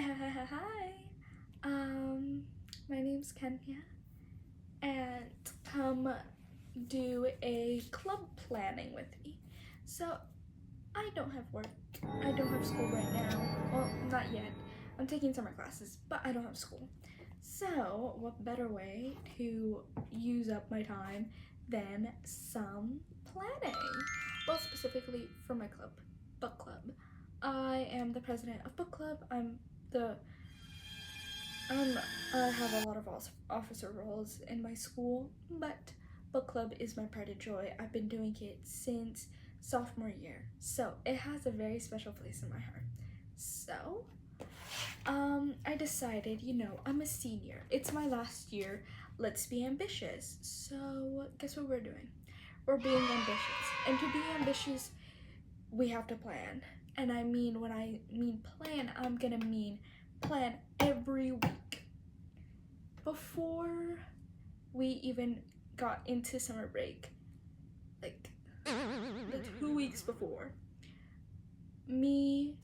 Hi, my name's Kenya, and come do a club planning with me. So, I don't have work, I don't have school right now, well, not yet. I'm taking summer classes, but I don't have school. So, what better way to use up my time than some planning? Well, specifically for my club, book club. I am the president of book club. I have a lot of officer roles in my school, but book club is my pride and joy. I've been doing it since sophomore year, so it has a very special place in my heart. So, I decided, I'm a senior. It's my last year. Let's be ambitious. So, guess what we're doing? We're being ambitious. And to be ambitious, we have to plan. And when I mean plan, I'm gonna mean plan every week. Before we even got into summer break, like 2 weeks before, me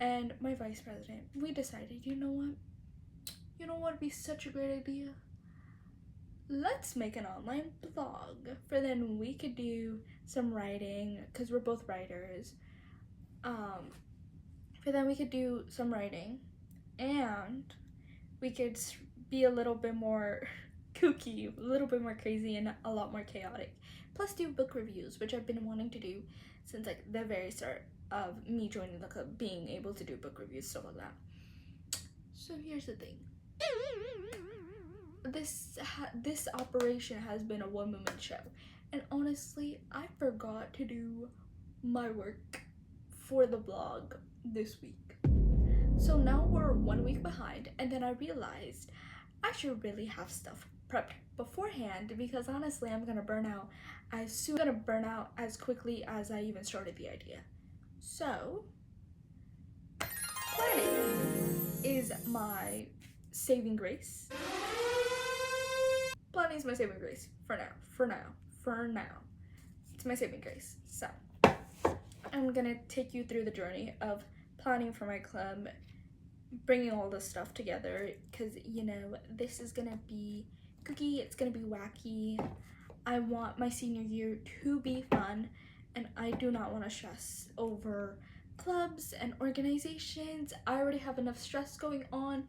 and my vice president, we decided, you know what would be such a great idea? Let's make an online blog. For then we could do some writing, because we're both writers. For then we could do some writing, and we could be a little bit more kooky, a little bit more crazy, and a lot more chaotic. Plus do book reviews, which I've been wanting to do since like the very start of me joining the club, being able to do book reviews, stuff like that. So here's the thing. This operation has been a one-woman show, and honestly, I forgot to do my work for the blog this week. So now we're 1 week behind, and then I realized I should really have stuff prepped beforehand, because honestly, I'm gonna burn out as quickly as I even started the idea. So, planning is my saving grace. Planning is my saving grace for now. It's my saving grace. So, I'm gonna take you through the journey of planning for my club, bringing all this stuff together, because this is gonna be kooky, it's gonna be wacky. I want my senior year to be fun, and I do not want to stress over clubs and organizations. I already have enough stress going on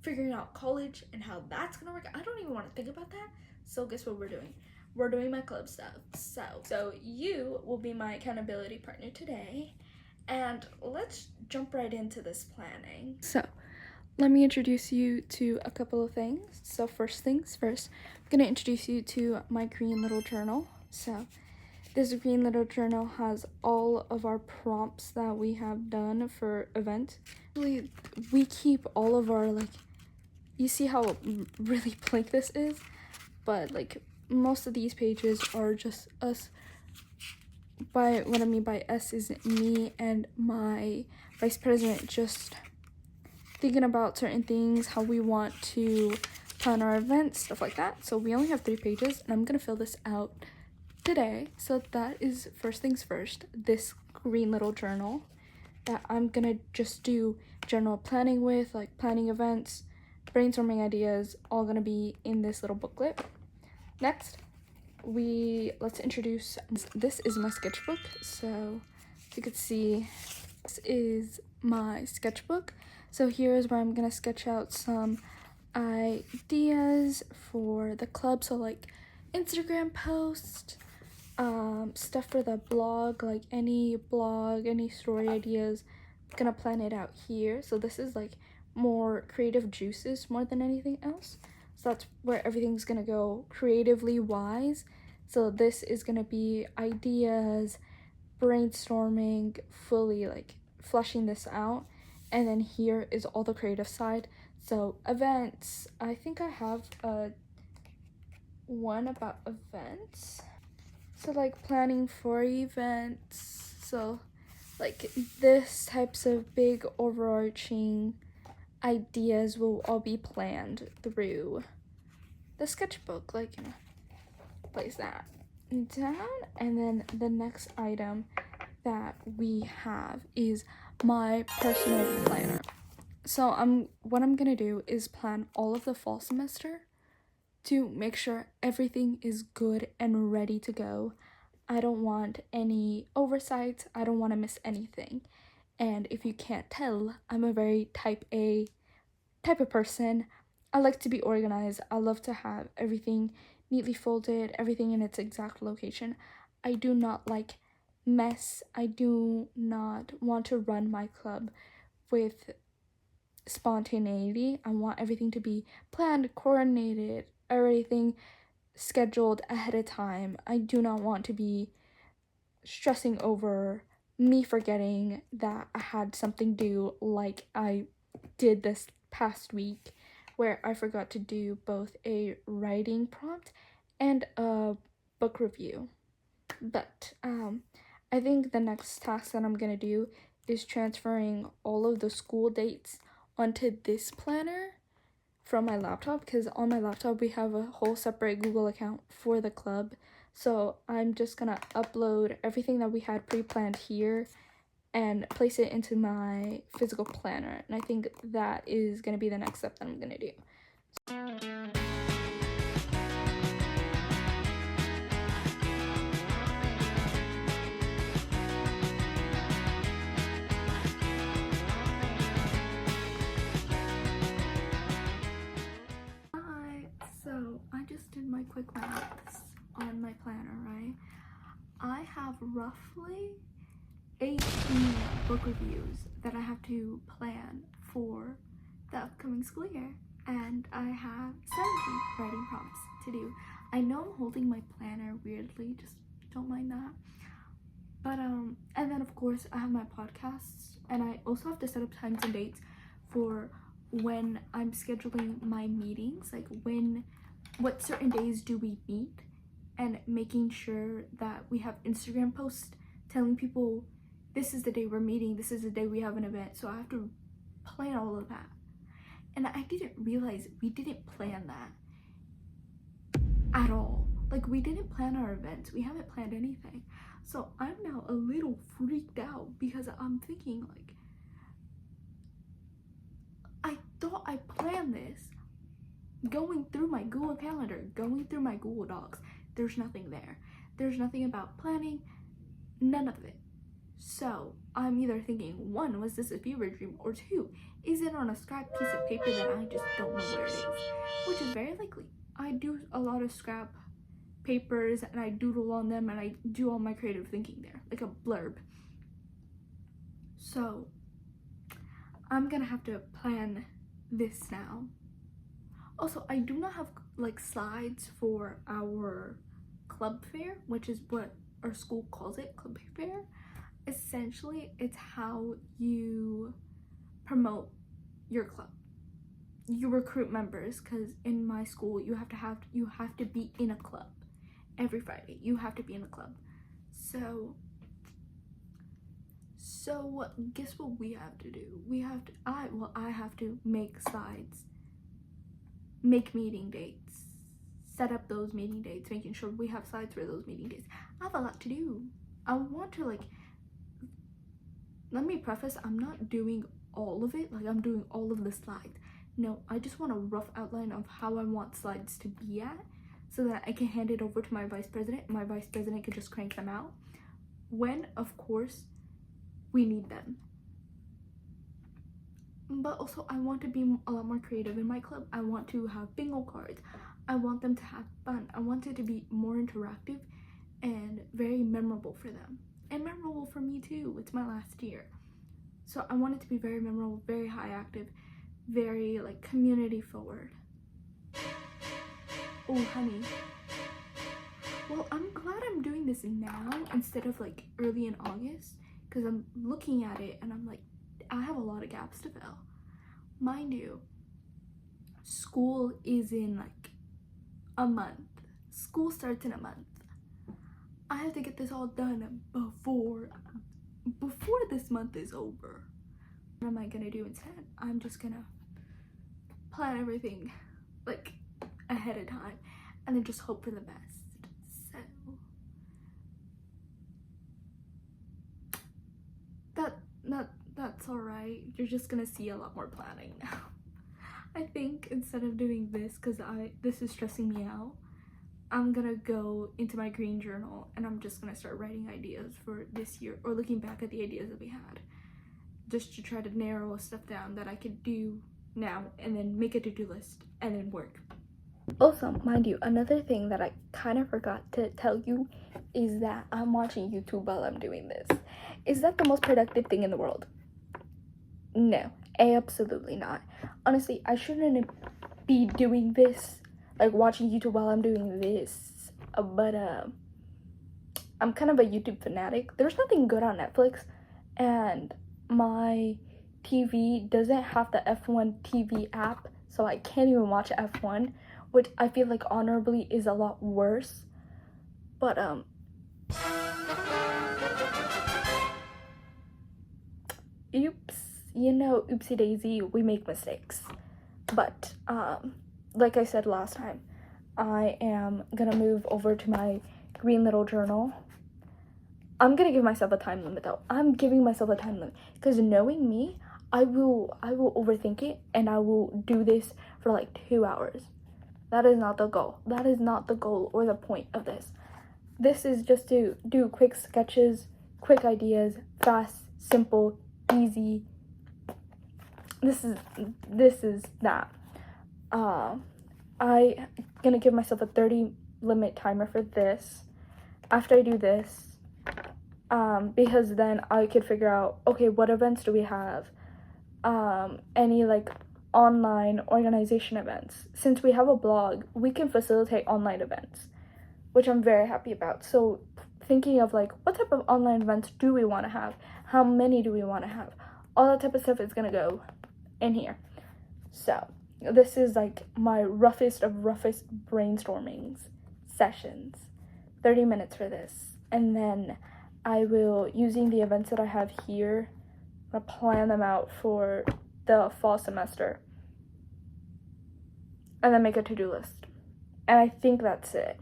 figuring out college and how that's gonna work. I don't even want to think about that. So guess what we're doing? We're doing my club stuff. So you will be my accountability partner today, and let's jump right into this planning. So let me introduce you to a couple of things. So first things first, I'm gonna introduce you to my green little journal. So this green little journal has all of our prompts that we have done for events. We keep all of our, you see how really blank this is? But most of these pages are just us. What I mean by us is me and my vice president just thinking about certain things, how we want to plan our events, stuff like that. So we only have 3 pages, and I'm gonna fill this out today. So that is first things first, this green little journal that I'm gonna just do general planning with, like planning events, brainstorming ideas, all gonna be in this little booklet. Next, let's introduce, this is my sketchbook. So you could see, this is my sketchbook. So here's where I'm gonna sketch out some ideas for the club. So Instagram posts, stuff for the blog, any blog, any story ideas. I'm gonna plan it out here. So this is more creative juices more than anything else. So that's where everything's gonna go creatively wise. So this is gonna be ideas, brainstorming, fully fleshing this out. And then here is all the creative side. So events, I think I have one about events. So planning for events. So this types of big overarching ideas will all be planned through the sketchbook. Place that down. And then the next item that we have is my personal planner. So what I'm gonna do is plan all of the fall semester to make sure everything is good and ready to go. I don't want any oversights. I don't want to miss anything. And if you can't tell, I'm a very type A type of person. I like to be organized. I love to have everything neatly folded, everything in its exact location. I do not like mess. I do not want to run my club with spontaneity. I want everything to be planned, coordinated, everything scheduled ahead of time. I do not want to be stressing over me forgetting that I had something due, like I did this past week, where I forgot to do both a writing prompt and a book review. But I think the next task that I'm gonna do is transferring all of the school dates onto this planner from my laptop, because on my laptop we have a whole separate Google account for the club. So I'm just gonna upload everything that we had pre-planned here and place it into my physical planner. And I think that is gonna be the next step that I'm gonna do. So I just did my quick maths on my planner, right? I have roughly 18 book reviews that I have to plan for the upcoming school year, and I have 70 writing prompts to do. I know I'm holding my planner weirdly, just don't mind that. But and then of course I have my podcasts, and I also have to set up times and dates for when I'm scheduling my meetings, like what certain days do we meet, and making sure that we have Instagram posts telling people this is the day we're meeting, this is the day we have an event. So I have to plan all of that. And I didn't realize we didn't plan that at all. Like, we didn't plan our events. We haven't planned anything. So I'm now a little freaked out because I'm thinking, like, I thought I planned this. Going through my Google Calendar, going through my Google Docs, there's nothing there. There's nothing about planning, none of it. So I'm either thinking, one, was this a fever dream? Or two, is it on a scrap piece of paper that I just don't know where it is? Which is very likely. I do a lot of scrap papers and I doodle on them and I do all my creative thinking there, like a blurb. So I'm gonna have to plan this now. Also, I do not have like slides for our club fair, which is what our school calls it, club fair. Essentially, it's how you promote your club. You recruit members, because in my school you have to be in a club every Friday. You have to be in a club. So guess what we have to do? I have to make slides, make meeting dates, set up those meeting dates, making sure we have slides for those meeting dates. I have a lot to do. I want to, like, let me preface, I'm not doing all of it, like I'm doing all of the slides. No, I just want a rough outline of how I want slides to be at, so that I can hand it over to my vice president. My vice president can just crank them out when, of course, we need them. But also, I want to be a lot more creative in my club. I want to have bingo cards. I want them to have fun. I want it to be more interactive and very memorable for them. And memorable for me too. It's my last year. So I want it to be very memorable, very high active, very like community forward. Oh, honey. Well, I'm glad I'm doing this now instead of like early in August, because I'm looking at it and I'm like, I have a lot of gaps to fill. Mind you, school is in like a month. School starts in a month. I have to get this all done before this month is over. What am I gonna do instead? I'm just gonna plan everything like ahead of time and then just hope for the best. So that's alright. You're just gonna see a lot more planning now. I think instead of doing this, because this is stressing me out, I'm gonna go into my green journal and I'm just gonna start writing ideas for this year, or looking back at the ideas that we had, just to try to narrow stuff down that I could do now, and then make a to-do list and then work. Also, mind you, another thing that I kind of forgot to tell you is that I'm watching YouTube while I'm doing this. Is that the most productive thing in the world? No, absolutely not. Honestly, I shouldn't be doing this, like watching YouTube while I'm doing this, but I'm kind of a YouTube fanatic. There's nothing good on Netflix, and my TV doesn't have the F1 TV app, so I can't even watch F1, which I feel like honorably is a lot worse. But oops, oopsie daisy, we make mistakes. But like I said last time, I am gonna move over to my green little journal. I'm gonna give myself a time limit though. I'm giving myself a time limit, because knowing me, I will overthink it, and I will do this for like 2 hours. That is not the goal. That is not the goal or the point of this. This is just to do quick sketches, quick ideas, fast, simple, easy. This is that. I gonna give myself a 30 limit timer for this. After I do this, because then I could figure out, okay, what events do we have? Any like online organization events. Since we have a blog, we can facilitate online events, which I'm very happy about. So thinking of like, what type of online events do we want to have? How many do we want to have? All that type of stuff is gonna go in here. So this is like my roughest of roughest brainstormings sessions. 30 minutes for this. And then I will, using the events that I have here, I'm gonna plan them out for the fall semester. And then make a to-do list. And I think that's it.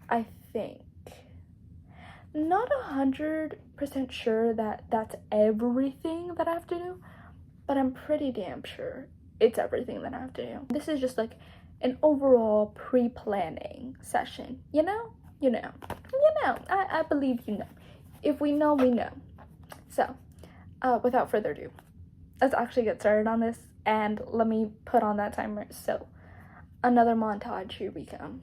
I think. Not 100% sure that that's everything that I have to do, but I'm pretty damn sure it's everything that I have to do. This is just like an overall pre-planning session, you know? I believe you know. If we know, we know. So, without further ado, let's actually get started on this, and let me put on that timer. So, another montage, here we come.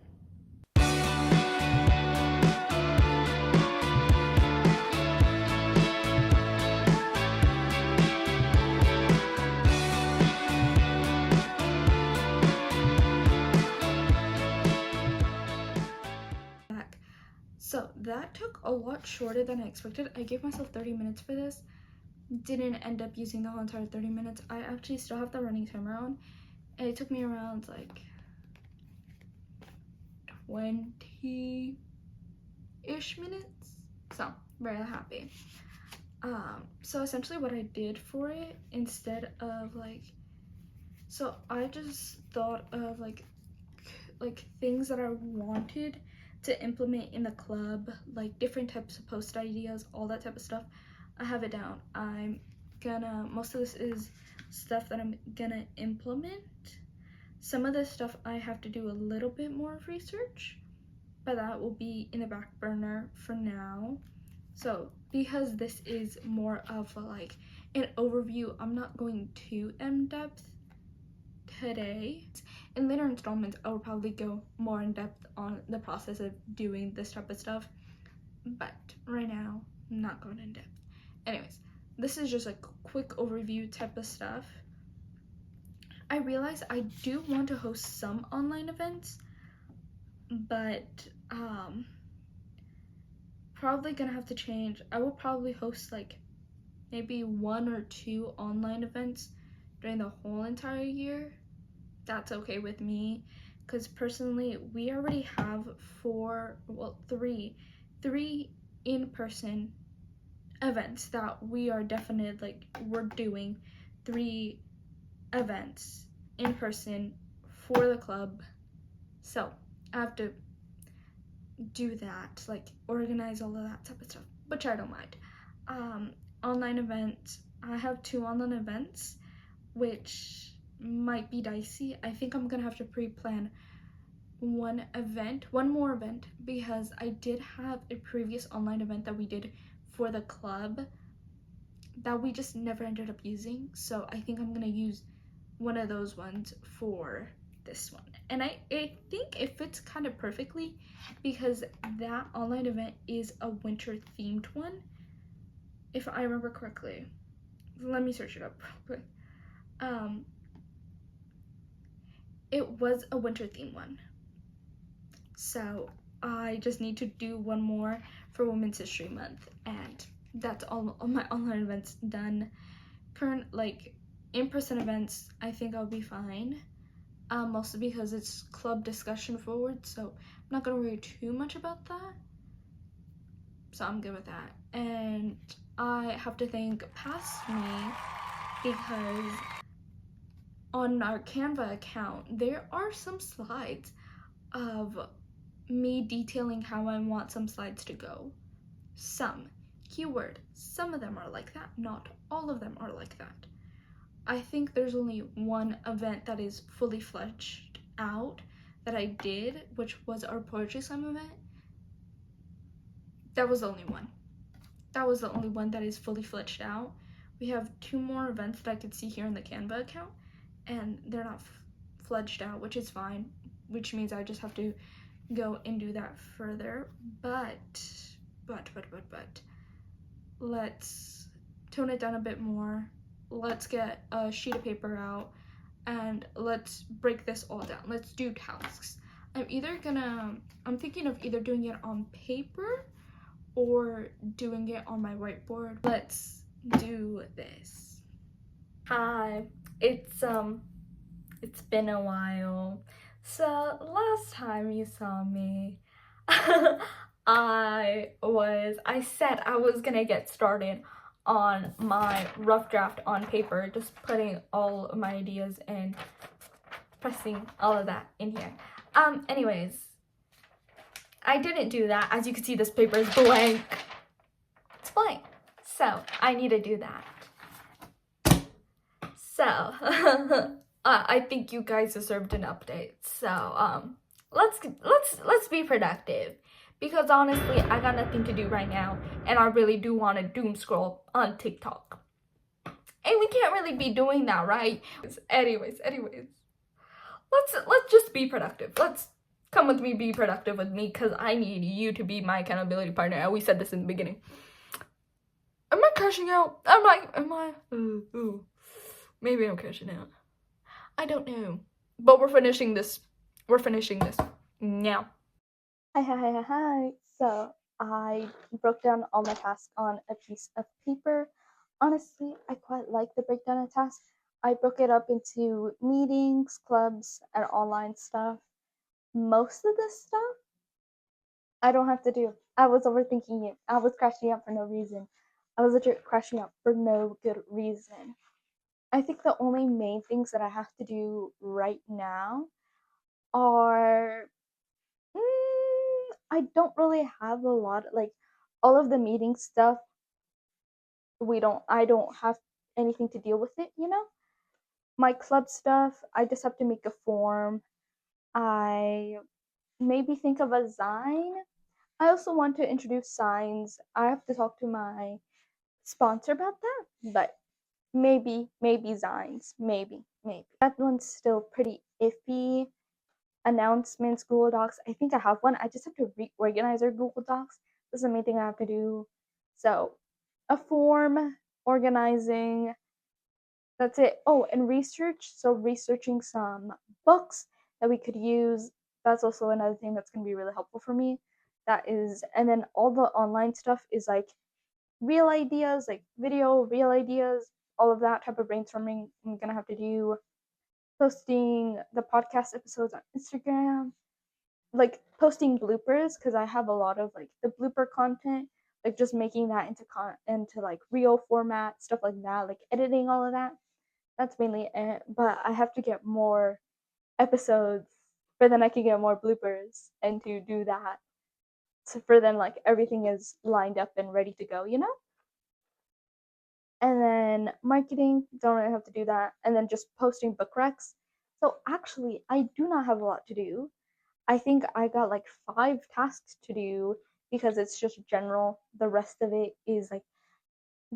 So that took a lot shorter than I expected. I gave myself 30 minutes for this. Didn't end up using the whole entire 30 minutes. I actually still have the running timer on. And it took me around like 20-ish minutes. So, very happy. So essentially what I did for it, instead of like, so I just thought of like things that I wanted to implement in the club, like different types of post ideas, all that type of stuff. I have it down. Most of this is stuff that I'm gonna implement. Some of this stuff I have to do a little bit more research, but that will be in the back burner for now. So because this is more of like an overview, I'm not going too in-depth today. In later installments, I will probably go more in depth on the process of doing this type of stuff, but right now, I'm not going in depth. Anyways, this is just a quick overview type of stuff. I realize I do want to host some online events, but probably gonna have to change. I will probably host like maybe 1 or 2 online events during the whole entire year. That's okay with me, because personally we already have 3 in-person events that we are definitely like, we're doing 3 events in person for the club. So I have to do that, like organize all of that type of stuff, which I don't mind. online events. I have 2 online events, which might be dicey. I think I'm gonna have to pre-plan one more event, because I did have a previous online event that we did for the club that we just never ended up using. So I think I'm gonna use one of those ones for this one. And I think it fits kind of perfectly, because that online event is a winter themed one, if I remember correctly. Let me search it up real quick. It was a winter theme one. So I just need to do one more for Women's History Month, and that's all my online events done. Current, like, in-person events, I think I'll be fine. Mostly because it's club discussion forward, so I'm not gonna worry too much about that. So I'm good with that. And I have to thank Past Me, because on our Canva account, there are some slides of me detailing how I want some slides to go. Some. Keyword. Some of them are like that. Not all of them are like that. I think there's only one event that is fully fledged out that I did, which was our Poetry Slam event. That was the only one. That was the only one that is fully fledged out. We have 2 more events that I could see here in the Canva account, and they're not fledged out, which is fine, which means I just have to go and do that further. But let's tone it down a bit more. Let's get a sheet of paper out and let's break this all down. Let's do tasks. I'm thinking of either doing it on paper or doing it on my whiteboard. Let's do this. Hi, it's been a while. So last time you saw me, I said I was gonna get started on my rough draft on paper, just putting all of my ideas and pressing all of that in here. Anyways, I didn't do that. As you can see, this paper is blank. It's blank. So I need to do that. So I think you guys deserved an update. So let's be productive, because honestly, I got nothing to do right now, and I really do want to doom scroll on TikTok. And we can't really be doing that, right? Anyways, let's just be productive. Let's come with me, be productive with me, because I need you to be my accountability partner. And we said this in the beginning. Am I crashing out? Am I? Maybe I'm crashing out. I don't know. But we're finishing this. Now. Hi. So I broke down all my tasks on a piece of paper. Honestly, I quite like the breakdown of tasks. I broke it up into meetings, clubs, and online stuff. Most of this stuff I don't have to do. I was overthinking it. I was crashing out for no reason. I was legit crashing out for no good reason. I think the only main things that I have to do right now are I don't really have a lot, like, all of the meeting stuff. I don't have anything to deal with it, you know? My club stuff, I just have to make a form. I maybe think of a sign. I also want to introduce signs. I have to talk to my sponsor about that, but maybe signs. Maybe. That one's still pretty iffy. Announcements, Google Docs. I think I have one. I just have to reorganize our Google Docs. This is the main thing I have to do. So, a form, organizing. That's it. Oh, and research. So, researching some books that we could use. That's also another thing that's going to be really helpful for me. That is, and then all the online stuff is like real ideas, like video, real ideas, all of that type of brainstorming I'm going to have to do. Posting the podcast episodes on Instagram, like posting bloopers, because I have a lot of like the blooper content, like just making that into like real format, stuff like that, like editing all of that. That's mainly it. But I have to get more episodes for then I can get more bloopers and to do that. So for then like everything is lined up and ready to go, you know? And then marketing, don't really have to do that. And then just posting book recs. So actually, I do not have a lot to do. I think I got like 5 tasks to do because it's just general. The rest of it is like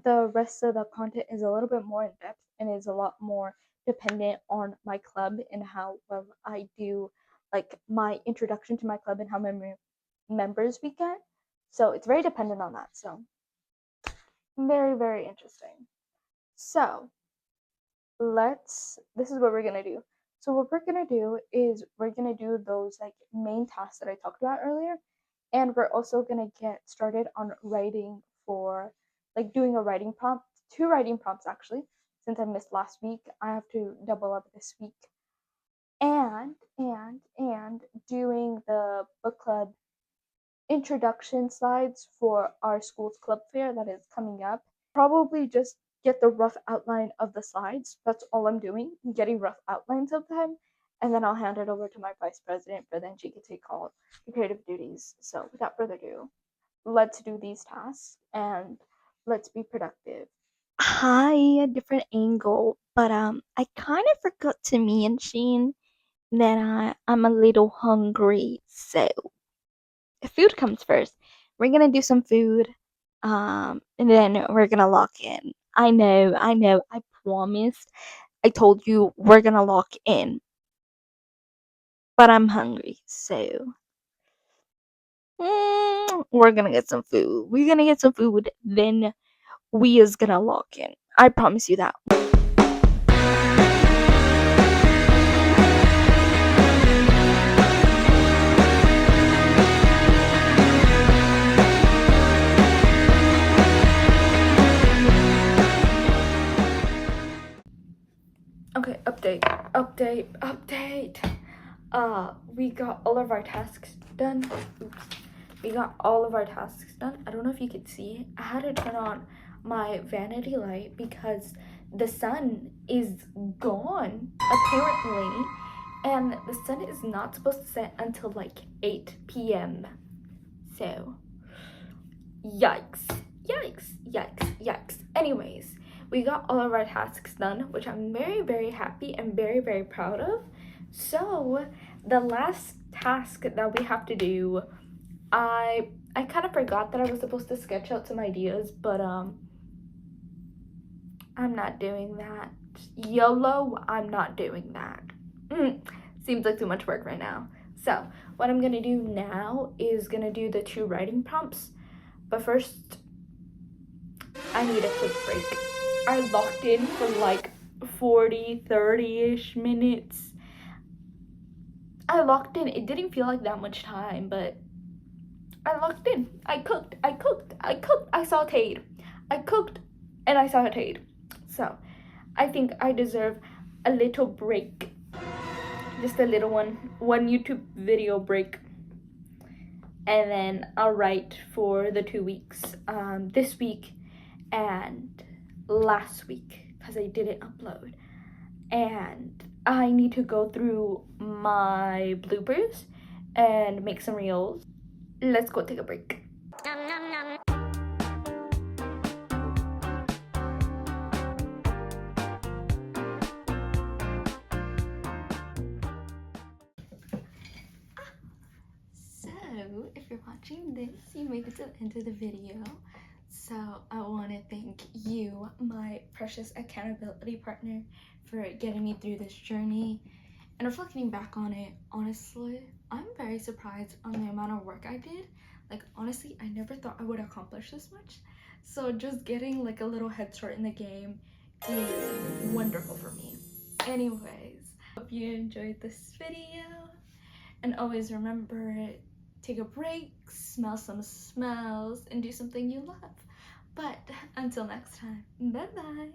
the rest of the content is a little bit more in depth and is a lot more dependent on my club and how well I do, like my introduction to my club and how many members we get. So it's very dependent on that. So very, very interesting. So this is what we're gonna do. So what we're gonna do is we're gonna do those like main tasks that I talked about earlier, and we're also gonna get started on writing for like doing a writing prompt, 2 writing prompts actually. Since I missed last week, I have to double up this week, and doing the book club introduction slides for our school's club fair that is coming up. Probably just get the rough outline of the slides. That's all I'm doing, getting rough outlines of them. And then I'll hand it over to my vice president for then she can take all the creative duties. So without further ado, let's do these tasks and let's be productive. Hi, a different angle, but I kind of forgot to mention that I'm a little hungry, so food comes first. We're gonna do some food, and then we're gonna lock in. I know. I promised. I told you we're gonna lock in, but I'm hungry, so we're gonna get some food. We're gonna get some food, then we is gonna lock in. I promise you that. Okay, update. We got all of our tasks done. Oops. We got all of our tasks done. I don't know if you could see. I had to turn on my vanity light because the sun is gone, apparently. And the sun is not supposed to set until like 8 p.m. So, yikes. Yikes. Anyways, we got all of our tasks done, which I'm very, very happy and very, very proud of. So, the last task that we have to do, I kind of forgot that I was supposed to sketch out some ideas, but I'm not doing that. YOLO, I'm not doing that. Seems like too much work right now. So, what I'm gonna do now is gonna do the 2 writing prompts. But first, I need a quick break. I locked in for like 40, 30-ish minutes. I locked in. It didn't feel like that much time, but I locked in. I cooked. I sauteed. I cooked and I sauteed. So I think I deserve a little break. Just a little one YouTube video break. And then I'll write for the 2 weeks. This week and last week because I didn't upload. And I need to go through my bloopers and make some reels. Let's go take a break. So, if you're watching this, you made it to the end of the video. So, I want to thank you, my precious accountability partner, for getting me through this journey. And reflecting back on it, honestly, I'm very surprised on the amount of work I did. Like, honestly, I never thought I would accomplish this much. So, just getting like a little head start in the game is wonderful for me. Anyways, hope you enjoyed this video. And always remember, take a break, smell some smells, and do something you love. But until next time, bye bye.